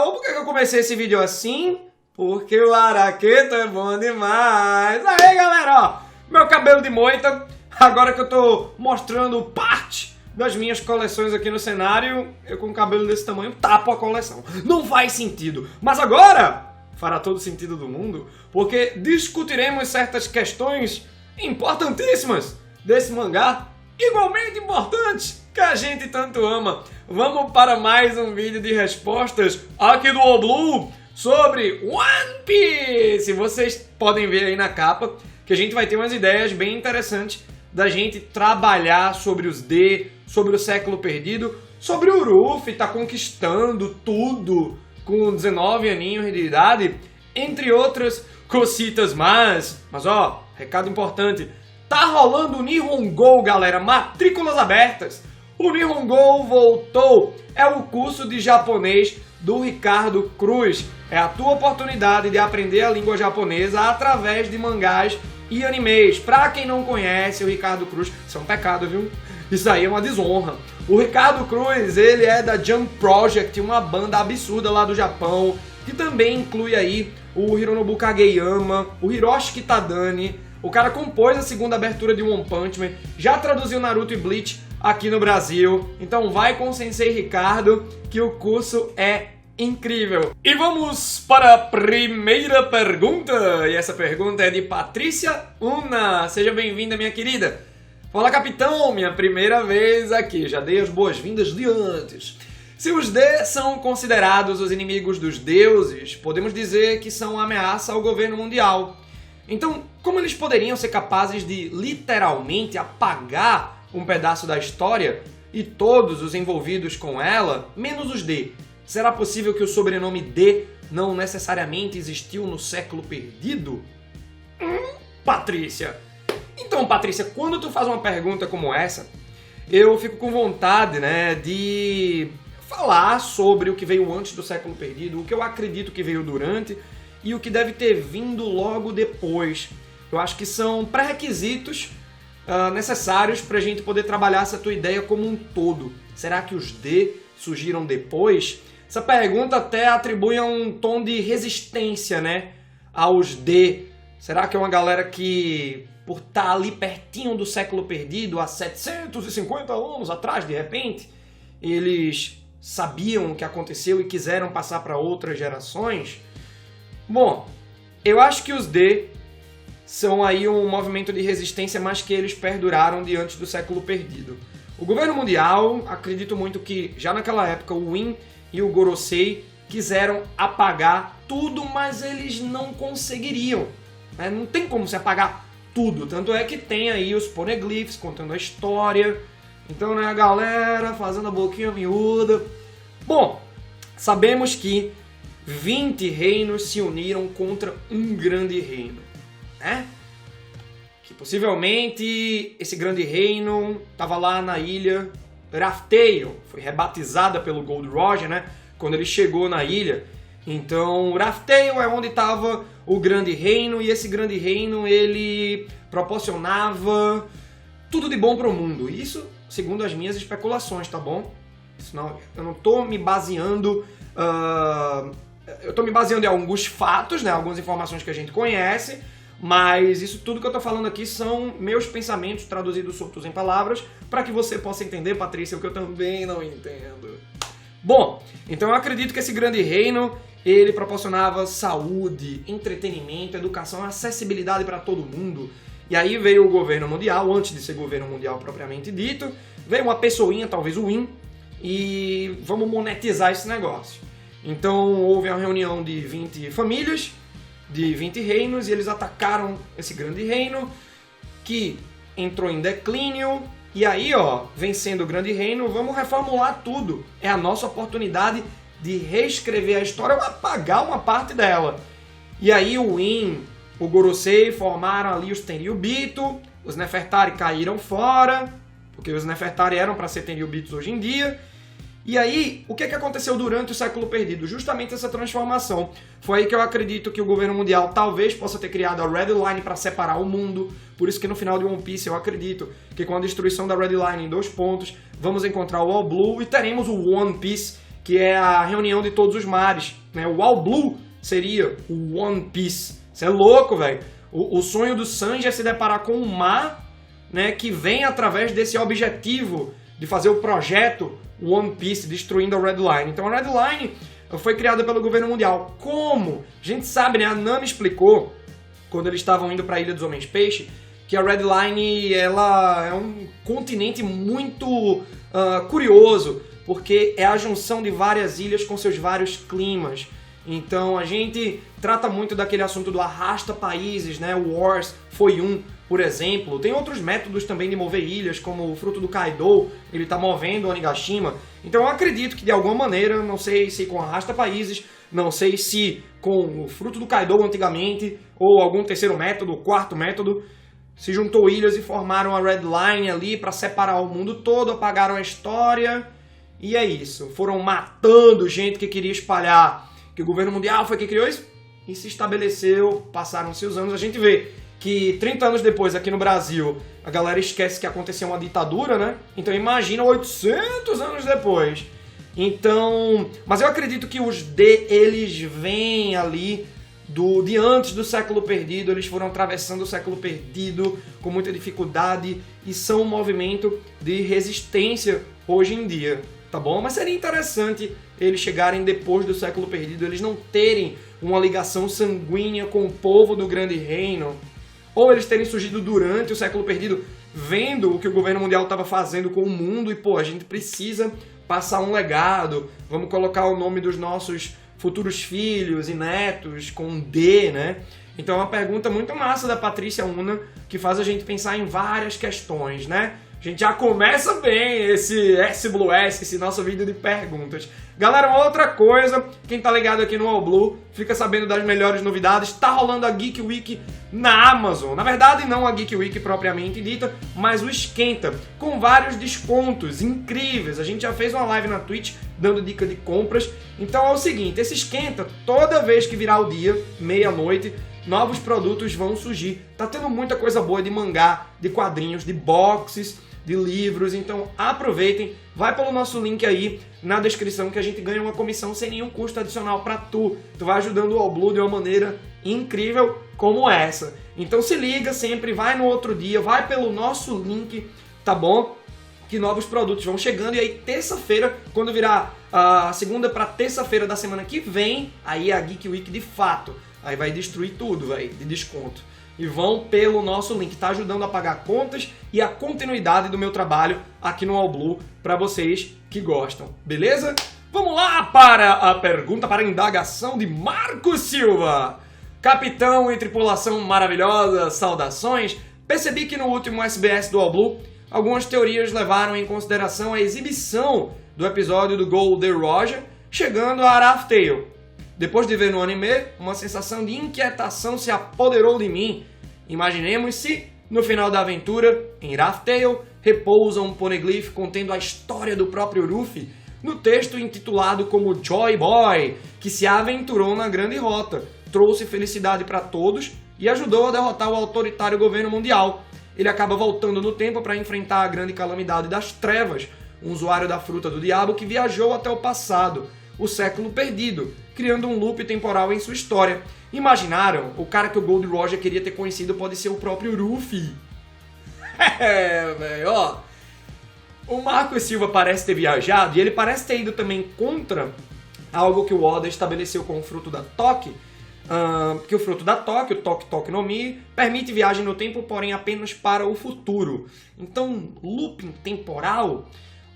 Por que eu comecei esse vídeo assim? Porque o Araqueto é bom demais. Aí, galera, ó, meu cabelo de moita, agora que eu tô mostrando parte das minhas coleções aqui no cenário, eu com um cabelo desse tamanho tapo a coleção. Não faz sentido. Mas agora fará todo sentido do mundo, porque discutiremos certas questões importantíssimas desse mangá, igualmente importantes, que a gente tanto ama. Vamos para mais um vídeo de respostas aqui do Oblu sobre One Piece. Vocês podem ver aí na capa que a gente vai ter umas ideias bem interessantes da gente trabalhar sobre os D, sobre o século perdido, sobre o Ruffy tá conquistando tudo com 19 aninhos de idade, entre outras cositas mais. Mas ó, recado importante, tá rolando o Nihongo, galera, matrículas abertas. O Nihongo voltou, é o curso de japonês do Ricardo Cruz. É a tua oportunidade de aprender a língua japonesa através de mangás e animes. Pra quem não conhece o Ricardo Cruz, isso é um pecado, viu? Isso aí é uma desonra. O Ricardo Cruz, ele é da Jump Project, uma banda absurda lá do Japão, que também inclui aí o Hironobu Kageyama, o Hiroshi Kitadani. O cara compôs a segunda abertura de One Punch Man, já traduziu Naruto e Bleach aqui no Brasil. Então vai com o Sensei Ricardo, que o curso é incrível. E vamos para a primeira pergunta. E essa pergunta é de Patrícia Una. Seja bem-vinda, minha querida. Fala, capitão, minha primeira vez aqui. Já dei as boas-vindas de antes. Se os D são considerados os inimigos dos deuses, podemos dizer que são uma ameaça ao governo mundial. Então, como eles poderiam ser capazes de literalmente apagar um pedaço da história e todos os envolvidos com ela, menos os D? Será possível que o sobrenome D não necessariamente existiu no século perdido? Patrícia. Então, Patrícia, quando tu faz uma pergunta como essa, eu fico com vontade, né, de falar sobre o que veio antes do século perdido, o que eu acredito que veio durante e o que deve ter vindo logo depois. Eu acho que são pré-requisitos necessários para a gente poder trabalhar essa tua ideia como um todo. Será que os D surgiram depois? Essa pergunta até atribui um tom de resistência, né, aos D. Será que é uma galera que, por estar ali pertinho do século perdido, há 750 anos atrás, de repente, eles sabiam o que aconteceu e quiseram passar para outras gerações? Bom, eu acho que os D são aí um movimento de resistência, mas que eles perduraram diante do século perdido. O governo mundial, acredito muito que já naquela época o Win e o Gorosei quiseram apagar tudo, mas eles não conseguiriam. Né? Não tem como se apagar tudo, tanto é que tem aí os poneglyphs contando a história. Então, né, a galera fazendo a boquinha miúda. Bom, sabemos que 20 reinos se uniram contra um grande reino, né? Que possivelmente esse grande reino estava lá na ilha Raftail, foi rebatizada pelo Gold Roger, né? Quando ele chegou na ilha. Então, Raftail é onde estava o grande reino, e esse grande reino ele proporcionava tudo de bom para o mundo. Isso segundo as minhas especulações, tá bom? Isso não, eu não estou me baseando... eu estou me baseando em alguns fatos, né? Algumas informações que a gente conhece, mas isso tudo que eu estou falando aqui são meus pensamentos traduzidos soltos em palavras para que você possa entender, Patrícia, o que eu também não entendo. Bom, então eu acredito que esse grande reino ele proporcionava saúde, entretenimento, educação, acessibilidade para todo mundo. E aí veio o governo mundial, antes de ser governo mundial propriamente dito, veio uma pessoinha, talvez o Win, e vamos monetizar esse negócio. Então houve uma reunião de 20 famílias, de 20 reinos, e eles atacaram esse grande reino, que entrou em declínio, e aí, ó, vencendo o grande reino, vamos reformular tudo. É a nossa oportunidade de reescrever a história ou apagar uma parte dela. E aí o Win, o Gorosei formaram ali os Tenryubito, os Nefertari caíram fora, porque os Nefertari eram para ser Tenryubitos hoje em dia, E aí, o que aconteceu durante o século perdido? Justamente essa transformação. Foi aí que eu acredito que o governo mundial talvez possa ter criado a Red Line para separar o mundo. Por isso que no final de One Piece eu acredito que com a destruição da Red Line em 2 pontos, vamos encontrar o All Blue e teremos o One Piece, que é a reunião de todos os mares. Né? O All Blue seria o One Piece. Isso é louco, velho. O sonho do Sanji é se deparar com um mar, né, que vem através desse objetivo de fazer o projeto One Piece, destruindo a Red Line. Então a Red Line foi criada pelo governo mundial. Como? A gente sabe, né? A Nami explicou, quando eles estavam indo para a Ilha dos Homens-Peixe, que a Red Line ela é um continente muito curioso, porque é a junção de várias ilhas com seus vários climas. Então a gente trata muito daquele assunto do arrasta países, né? O Wars foi um, por exemplo. Tem outros métodos também de mover ilhas, como o fruto do Kaido, ele está movendo o Onigashima. Então eu acredito que de alguma maneira, não sei se com arrasta países, não sei se com o fruto do Kaido antigamente, ou algum terceiro método, o quarto método, se juntou ilhas e formaram a Red Line ali para separar o mundo todo, apagaram a história, e é isso. Foram matando gente que queria espalhar que o governo mundial foi quem criou isso e se estabeleceu, passaram-se os anos, a gente vê que 30 anos depois aqui no Brasil a galera esquece que aconteceu uma ditadura, né? Então imagina 800 anos depois. Então, mas eu acredito que os eles vêm ali de antes do século perdido, eles foram atravessando o século perdido com muita dificuldade e são um movimento de resistência hoje em dia, tá bom? Mas seria interessante eles chegarem depois do século perdido, eles não terem uma ligação sanguínea com o povo do Grande Reino, ou eles terem surgido durante o século perdido, vendo o que o governo mundial estava fazendo com o mundo e, pô, a gente precisa passar um legado, vamos colocar o nome dos nossos futuros filhos e netos com D, né? Então é uma pergunta muito massa da Patrícia Una, que faz a gente pensar em várias questões, né? A gente já começa bem esse SBlueS, esse nosso vídeo de perguntas. Galera, uma outra coisa, quem tá ligado aqui no All Blue, fica sabendo das melhores novidades, tá rolando a Geek Week na Amazon. Na verdade, não a Geek Week propriamente dita, mas o Esquenta, com vários descontos incríveis. A gente já fez uma live na Twitch dando dica de compras. Então é o seguinte, esse Esquenta, toda vez que virar o dia, meia-noite, novos produtos vão surgir. Tá tendo muita coisa boa de mangá, de quadrinhos, de boxes, de livros, então aproveitem, vai pelo nosso link aí na descrição que a gente ganha uma comissão sem nenhum custo adicional para tu. Tu vai ajudando o All Blue de uma maneira incrível como essa. Então se liga sempre, vai no outro dia, vai pelo nosso link, tá bom? Que novos produtos vão chegando e aí terça-feira, quando virar a segunda para terça-feira da semana que vem, aí é a Geek Week de fato. Aí vai destruir tudo, velho, de desconto. E vão pelo nosso link, tá ajudando a pagar contas e a continuidade do meu trabalho aqui no All Blue para vocês que gostam, beleza? Vamos lá para a pergunta, para a indagação de Marco Silva. Capitão e tripulação maravilhosa, saudações. Percebi que no último SBS do All Blue, algumas teorias levaram em consideração a exibição do episódio do Gold Roger chegando a Arath Tale. Depois de ver no anime, uma sensação de inquietação se apoderou de mim. Imaginemos se, no final da aventura, em Arath Tale, repousa um poneglyph contendo a história do próprio Luffy, no texto intitulado como Joy Boy, que se aventurou na Grande Rota, trouxe felicidade para todos e ajudou a derrotar o autoritário governo mundial. Ele acaba voltando no tempo para enfrentar a grande calamidade das trevas, um usuário da fruta do diabo que viajou até o passado, o século perdido, criando um loop temporal em sua história. Imaginaram? O cara que o Gold Roger queria ter conhecido pode ser o próprio Luffy. Velho, ó. O Marco Silva parece ter viajado e ele parece ter ido também contra algo que o Oda estabeleceu com o fruto da Toque, que o fruto da Toque, o Toque Toque no Mi, permite viagem no tempo, porém apenas para o futuro. Então, looping temporal...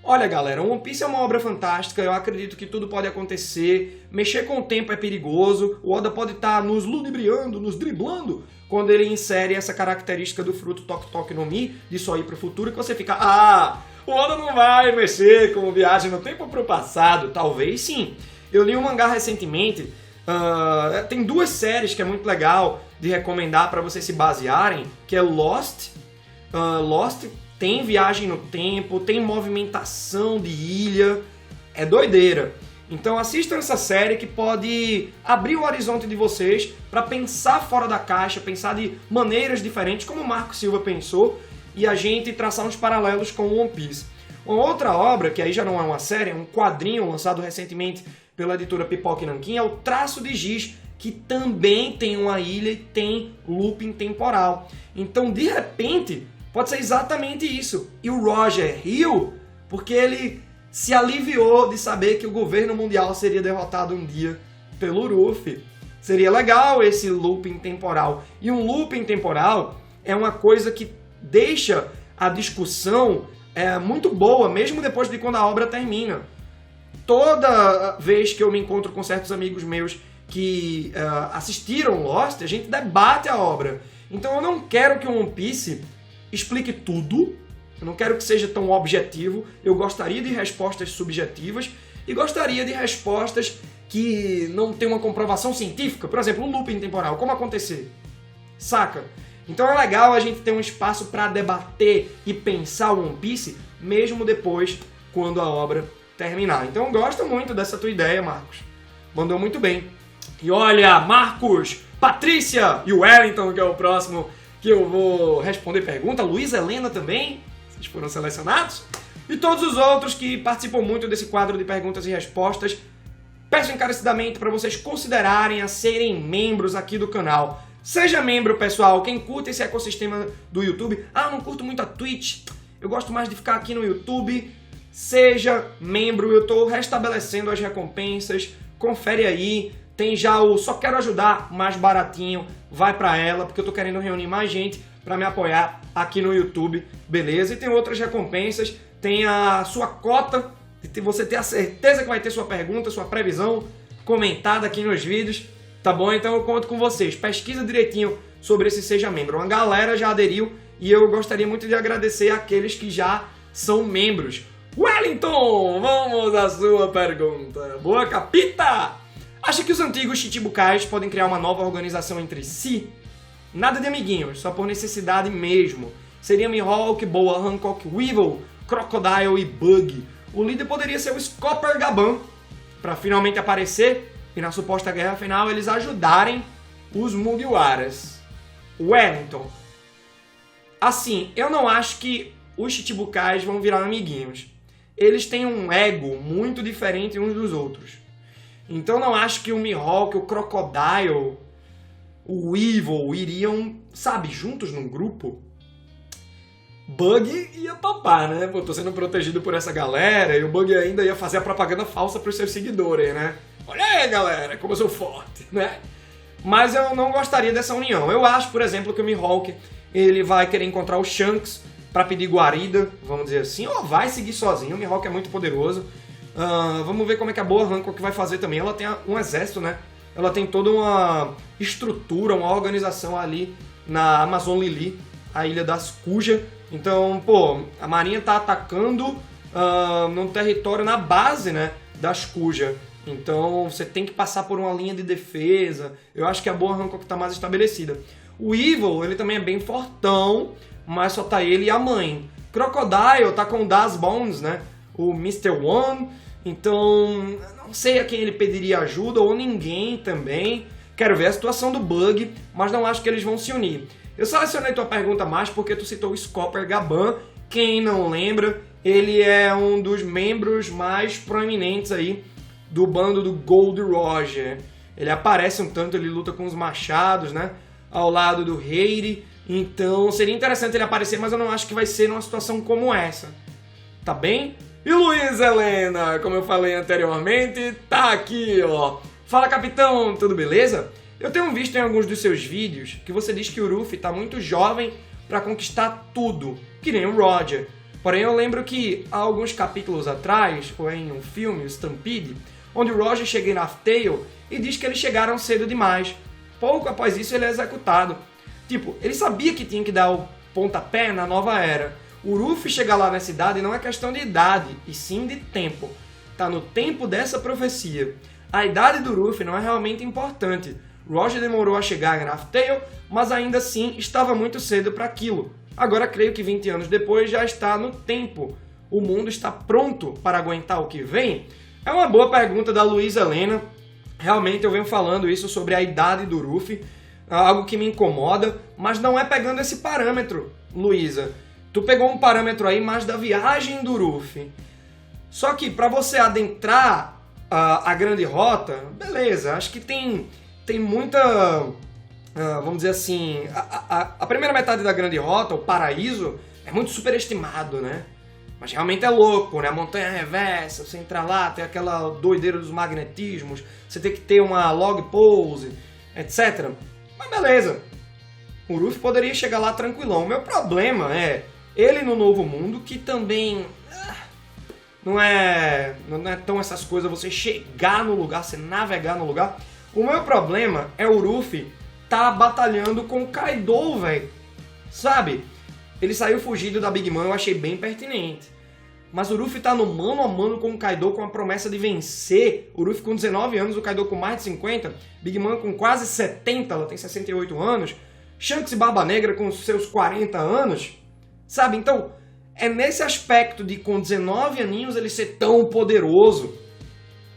Olha, galera, One Piece é uma obra fantástica, eu acredito que tudo pode acontecer, mexer com o tempo é perigoso, o Oda pode estar nos ludibriando, nos driblando, quando ele insere essa característica do fruto Toque Toque no Mi, de só ir para o futuro, que você fica, o Oda não vai mexer com viagem no tempo para o passado, talvez sim. Eu li um mangá recentemente, tem 2 séries que é muito legal de recomendar para vocês se basearem, que é Lost, tem viagem no tempo, tem movimentação de ilha, é doideira. Então assistam essa série que pode abrir o horizonte de vocês para pensar fora da caixa, pensar de maneiras diferentes, como o Marco Silva pensou, e a gente traçar uns paralelos com o One Piece. Uma outra obra, que aí já não é uma série, é um quadrinho lançado recentemente pela editora Pipoca e Nanquim, é o Traço de Giz, que também tem uma ilha e tem looping temporal. Então, de repente, pode ser exatamente isso. E o Roger riu porque ele se aliviou de saber que o governo mundial seria derrotado um dia pelo Luffy. Seria legal esse looping temporal. E um looping temporal é uma coisa que deixa a discussão muito boa, mesmo depois de quando a obra termina. Toda vez que eu me encontro com certos amigos meus que assistiram Lost, a gente debate a obra. Então eu não quero que o One Piece explique tudo, eu não quero que seja tão objetivo, eu gostaria de respostas subjetivas e gostaria de respostas que não tem uma comprovação científica, por exemplo, um looping temporal, como acontecer? Saca? Então é legal a gente ter um espaço para debater e pensar o One Piece, mesmo depois, quando a obra terminar. Então eu gosto muito dessa tua ideia, Marcos. Mandou muito bem. E olha, Marcos, Patrícia e o Wellington, que é o próximo que eu vou responder pergunta. Luiz Helena também, vocês foram selecionados. E todos os outros que participam muito desse quadro de perguntas e respostas. Peço encarecidamente para vocês considerarem a serem membros aqui do canal. Seja membro, pessoal, quem curte esse ecossistema do YouTube. Ah, eu não curto muito a Twitch, eu gosto mais de ficar aqui no YouTube. Seja membro, eu estou restabelecendo as recompensas, confere aí. Tem já o Só Quero Ajudar, mais baratinho, vai pra ela, porque eu tô querendo reunir mais gente pra me apoiar aqui no YouTube, beleza? E tem outras recompensas, tem a sua cota, de você ter a certeza que vai ter sua pergunta, sua previsão comentada aqui nos vídeos, tá bom? Então eu conto com vocês, pesquisa direitinho sobre esse Seja Membro. Uma galera já aderiu e eu gostaria muito de agradecer àqueles que já são membros. Wellington, vamos à sua pergunta. Boa, capita! Acha que os antigos Chichibukais podem criar uma nova organização entre si? Nada de amiguinhos, só por necessidade mesmo. Seria Mihawk, Boa, Hancock, Weevil, Crocodile e Bug. O líder poderia ser o Scopper Gaban, para finalmente aparecer e na suposta guerra final eles ajudarem os Mugiwaras. Wellington. Assim, eu não acho que os Chichibukais vão virar amiguinhos. Eles têm um ego muito diferente uns dos outros. Então não acho que o Mihawk, o Crocodile, o Weevil iriam, sabe, juntos num grupo. Bug ia topar, né? Pô, tô sendo protegido por essa galera e o Bug ainda ia fazer a propaganda falsa pros seus seguidores, né? Olha aí, galera, como eu sou forte, né? Mas eu não gostaria dessa união. Eu acho, por exemplo, que o Mihawk ele vai querer encontrar o Shanks pra pedir guarida, vamos dizer assim, ou vai seguir sozinho. O Mihawk é muito poderoso. Vamos ver como é que a Boa Hancock vai fazer também. Ela tem um exército, né? Ela tem toda uma estrutura, uma organização ali na Amazon Lily, a Ilha das Kuja. Então, pô, a marinha tá atacando num território, na base, né, das Kuja. Então, você tem que passar por uma linha de defesa. Eu acho que a Boa Hancock tá mais estabelecida. O Evil, ele também é bem fortão, mas só tá ele e a mãe. Crocodile tá com o Das Bones, né? O Mr. One. Então, não sei a quem ele pediria ajuda, ou ninguém também. Quero ver a situação do Bug, mas não acho que eles vão se unir. Eu selecionei tua pergunta mais porque tu citou o Scopper Gaban. Quem não lembra, ele é um dos membros mais proeminentes aí do bando do Gold Roger. Ele aparece um tanto, ele luta com os machados, né? Ao lado do Heiri. Então seria interessante ele aparecer, mas eu não acho que vai ser numa situação como essa. Tá bem? E Luiz Helena, como eu falei anteriormente, tá aqui, ó. Fala, capitão, tudo beleza? Eu tenho visto em alguns dos seus vídeos que você diz que o Ruffy tá muito jovem pra conquistar tudo, que nem o Roger. Porém, eu lembro que há alguns capítulos atrás, foi em um filme, o Stampede, onde o Roger chega em Laugh-Tale e diz que eles chegaram cedo demais. Pouco após isso, ele é executado. Tipo, ele sabia que tinha que dar o pontapé na nova era. O Ruffy chegar lá na cidade não é questão de idade, e sim de tempo. Tá no tempo dessa profecia. A idade do Ruffy não é realmente importante. Roger demorou a chegar em Laugh-Tale, mas ainda assim estava muito cedo para aquilo. Agora creio que 20 anos depois já está no tempo. O mundo está pronto para aguentar o que vem? É uma boa pergunta da Luísa Helena. Realmente eu venho falando isso sobre a idade do Ruffy, algo que me incomoda, mas não é pegando esse parâmetro, Luísa. Tu pegou um parâmetro aí mais da viagem do Ruffy. Só que para você adentrar a grande rota, beleza, acho que tem muita, vamos dizer assim, a primeira metade da grande rota, o paraíso, é muito superestimado, né? Mas realmente é louco, né? A montanha reversa, você entrar lá, tem aquela doideira dos magnetismos, você tem que ter uma log pose, etc. Mas beleza, o Ruffy poderia chegar lá tranquilão. O meu problema é ele no Novo Mundo, que também não é tão essas coisas, você chegar no lugar, você navegar no lugar. O meu problema é o Ruffy tá batalhando com o Kaido, velho. Sabe? Ele saiu fugido da Big Mom, eu achei bem pertinente. Mas o Ruffy tá no mano a mano com o Kaido com a promessa de vencer. O Ruffy com 19 anos, o Kaido com mais de 50. Big Mom com quase 70, ela tem 68 anos. Shanks e Barba Negra com seus 40 anos. Sabe? Então, é nesse aspecto de com 19 aninhos ele ser tão poderoso.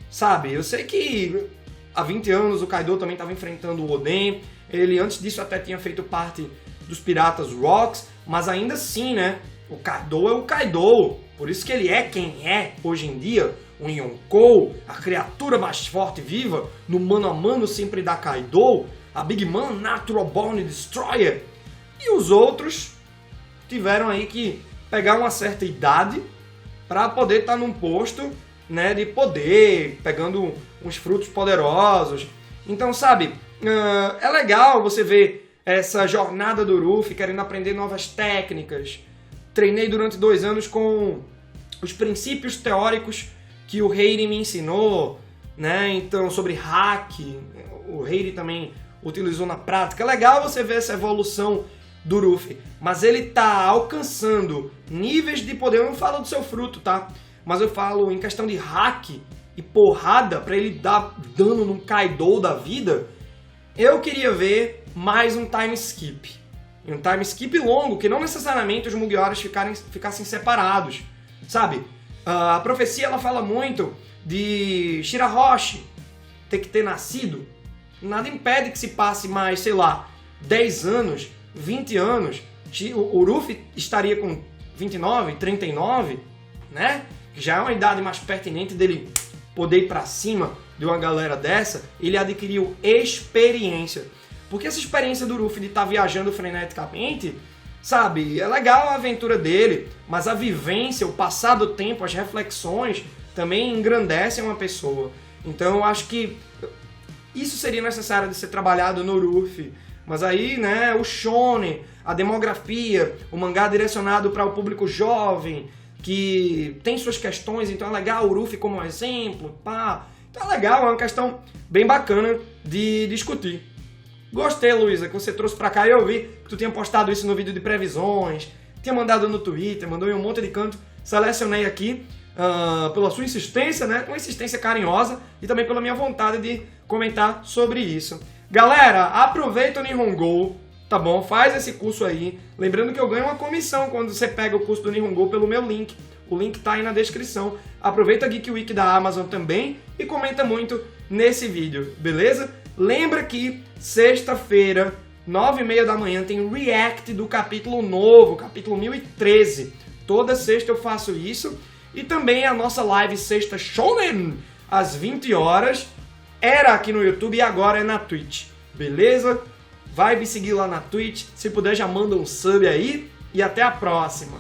Sabe? Eu sei que há 20 anos o Kaido também estava enfrentando o Oden. Ele antes disso até tinha feito parte dos Piratas Rocks. Mas ainda assim, né? O Kaido é o Kaido. Por isso que ele é quem é hoje em dia. O Yonkou, a criatura mais forte e viva, no mano a mano sempre da Kaido. A Big Mom, Natural Born Destroyer. E os outros tiveram aí que pegar uma certa idade para poder estar num posto, né, de poder, pegando uns frutos poderosos. Então, sabe, é legal você ver essa jornada do Ruffy querendo aprender novas técnicas. Treinei durante 2 anos com os princípios teóricos que o Heiri me ensinou, né? Então, sobre hack, o Heiri também utilizou na prática. É legal você ver essa evolução do Ruffy, mas ele tá alcançando níveis de poder. Eu não falo do seu fruto, tá? Mas eu falo em questão de hack e porrada pra ele dar dano num Kaido da vida. Eu queria ver mais um time skip. E um time skip longo, que não necessariamente os Mugiwaras ficassem separados, sabe? A profecia ela fala muito de Shirahoshi ter que ter nascido. Nada impede que se passe mais, sei lá, 10 anos, 20 anos. O Ruffy estaria com 29, 39, né? Já é uma idade mais pertinente dele poder ir pra cima de uma galera dessa. Ele adquiriu experiência. Porque essa experiência do Ruffy de estar viajando freneticamente, sabe, é legal a aventura dele, mas a vivência, o passar do tempo, as reflexões também engrandecem uma pessoa. Então eu acho que isso seria necessário de ser trabalhado no Ruffy. Mas aí, né, o shonen, a demografia, o mangá direcionado para o público jovem, que tem suas questões, então é legal o Ruffy como um exemplo, pá. Então é legal, é uma questão bem bacana de discutir. Gostei, Luísa, que você trouxe pra cá e eu vi que tu tinha postado isso no vídeo de previsões, tinha mandado no Twitter, mandou em um monte de canto, selecionei aqui pela sua insistência, né? Uma insistência carinhosa e também pela minha vontade de comentar sobre isso. Galera, aproveita o Nihongo, tá bom? Faz esse curso aí. Lembrando que eu ganho uma comissão quando você pega o curso do Nihongo pelo meu link. O link tá aí na descrição. Aproveita a Geek Week da Amazon também e comenta muito nesse vídeo, beleza? Lembra que sexta-feira, 9h30 da manhã, tem react do capítulo novo, capítulo 1013. Toda sexta eu faço isso. E também a nossa live Sexta Shonen, às 20 horas. Era aqui no YouTube e agora é na Twitch. Beleza? Vai me seguir lá na Twitch. Se puder, já manda um sub aí. E até a próxima.